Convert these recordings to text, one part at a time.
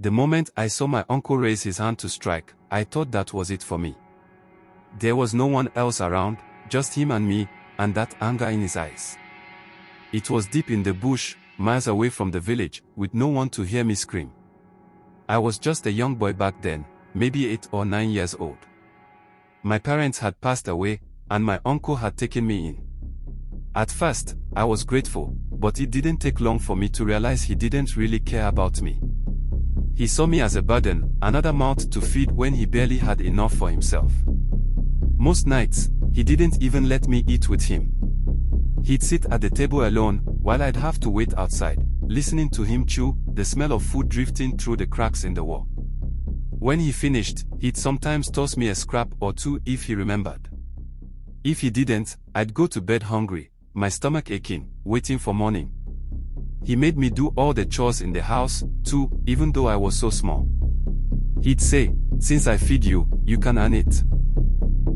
The moment I saw my uncle raise his hand to strike, I thought that was it for me. There was no one else around, just him and me, and that anger in his eyes. It was deep in the bush, miles away from the village, with no one to hear me scream. I was just a young boy back then, maybe 8 or 9 years old. My parents had passed away, and my uncle had taken me in. At first, I was grateful, but it didn't take long for me to realize he didn't really care about me. He saw me as a burden, another mouth to feed when he barely had enough for himself. Most nights, he didn't even let me eat with him. He'd sit at the table alone, while I'd have to wait outside, listening to him chew, the smell of food drifting through the cracks in the wall. When he finished, he'd sometimes toss me a scrap or two if he remembered. If he didn't, I'd go to bed hungry, my stomach aching, waiting for morning. He made me do all the chores in the house, too, even though I was so small. He'd say, "Since I feed you, you can earn it."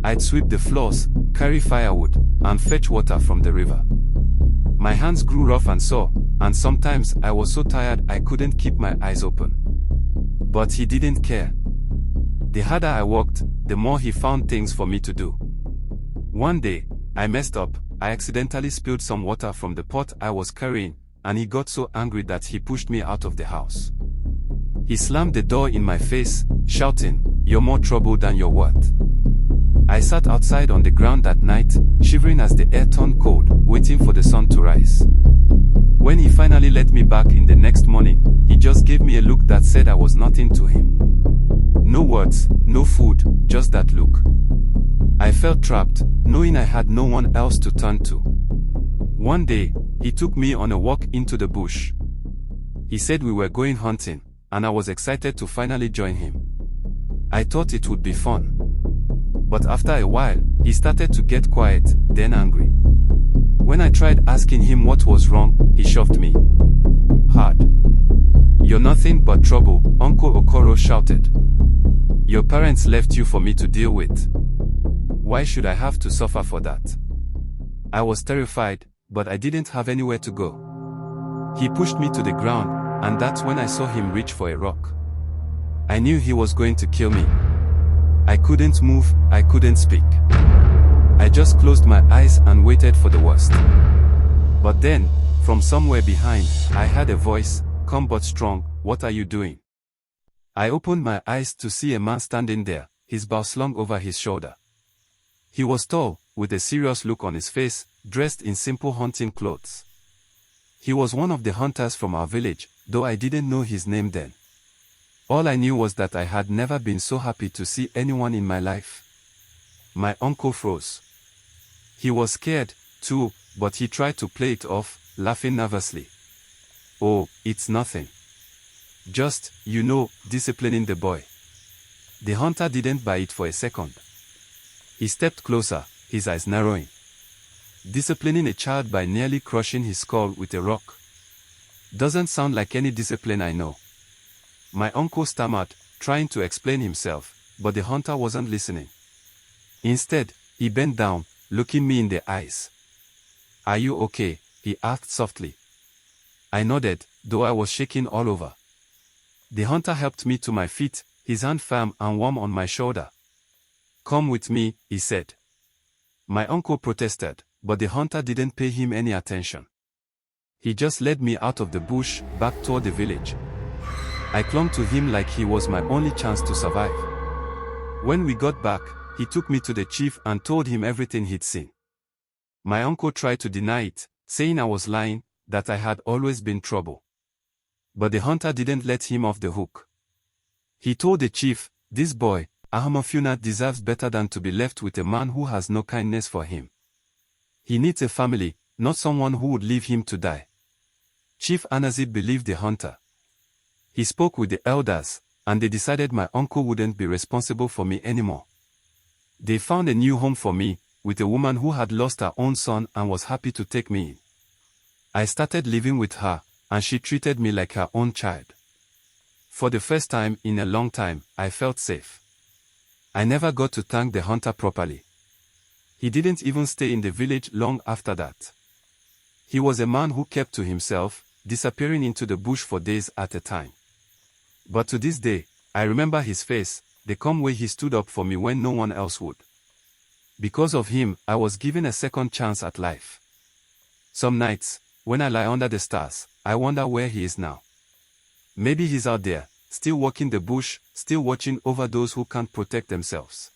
I'd sweep the floors, carry firewood, and fetch water from the river. My hands grew rough and sore, and sometimes I was so tired I couldn't keep my eyes open. But he didn't care. The harder I worked, the more he found things for me to do. One day, I messed up. I accidentally spilled some water from the pot I was carrying, and he got so angry that he pushed me out of the house. He slammed the door in my face, shouting, "You're more trouble than you're worth." I sat outside on the ground that night, shivering as the air turned cold, waiting for the sun to rise. When he finally let me back in the next morning, he just gave me a look that said I was nothing to him. No words, no food, just that look. I felt trapped, knowing I had no one else to turn to. One day, he took me on a walk into the bush. He said we were going hunting, and I was excited to finally join him. I thought it would be fun. But after a while, he started to get quiet, then angry. When I tried asking him what was wrong, he shoved me hard. "You're nothing but trouble," Uncle Okoro shouted. "Your parents left you for me to deal with. Why should I have to suffer for that?" I was terrified, but I didn't have anywhere to go. He pushed me to the ground, and that's when I saw him reach for a rock. I knew he was going to kill me. I couldn't move, I couldn't speak. I just closed my eyes and waited for the worst. But then, from somewhere behind, I heard a voice, calm but strong, "What are you doing?" I opened my eyes to see a man standing there, his bow slung over his shoulder. He was tall, with a serious look on his face, dressed in simple hunting clothes. He was one of the hunters from our village, though I didn't know his name then. All I knew was that I had never been so happy to see anyone in my life. My uncle froze. He was scared, too, but he tried to play it off, laughing nervously. "Oh, it's nothing. Just, disciplining the boy." The hunter didn't buy it for a second. He stepped closer, his eyes narrowing. "Disciplining a child by nearly crushing his skull with a rock. Doesn't sound like any discipline I know." My uncle stammered, trying to explain himself, but the hunter wasn't listening. Instead, he bent down, looking me in the eyes. "Are you okay?" he asked softly. I nodded, though I was shaking all over. The hunter helped me to my feet, his hand firm and warm on my shoulder. "Come with me," he said. My uncle protested, but the hunter didn't pay him any attention. He just led me out of the bush, back toward the village. I clung to him like he was my only chance to survive. When we got back, he took me to the chief and told him everything he'd seen. My uncle tried to deny it, saying I was lying, that I had always been trouble. But the hunter didn't let him off the hook. He told the chief, "This boy, Ahamafuna, deserves better than to be left with a man who has no kindness for him. He needs a family, not someone who would leave him to die." Chief Anazib believed the hunter. He spoke with the elders, and they decided my uncle wouldn't be responsible for me anymore. They found a new home for me, with a woman who had lost her own son and was happy to take me in. I started living with her, and she treated me like her own child. For the first time in a long time, I felt safe. I never got to thank the hunter properly. He didn't even stay in the village long after that. He was a man who kept to himself, disappearing into the bush for days at a time. But to this day, I remember his face, the calm way he stood up for me when no one else would. Because of him, I was given a second chance at life. Some nights, when I lie under the stars, I wonder where he is now. Maybe he's out there, still walking the bush, still watching over those who can't protect themselves.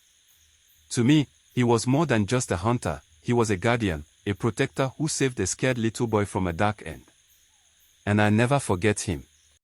To me, he was more than just a hunter, he was a guardian, a protector who saved a scared little boy from a dark end. And I never forget him.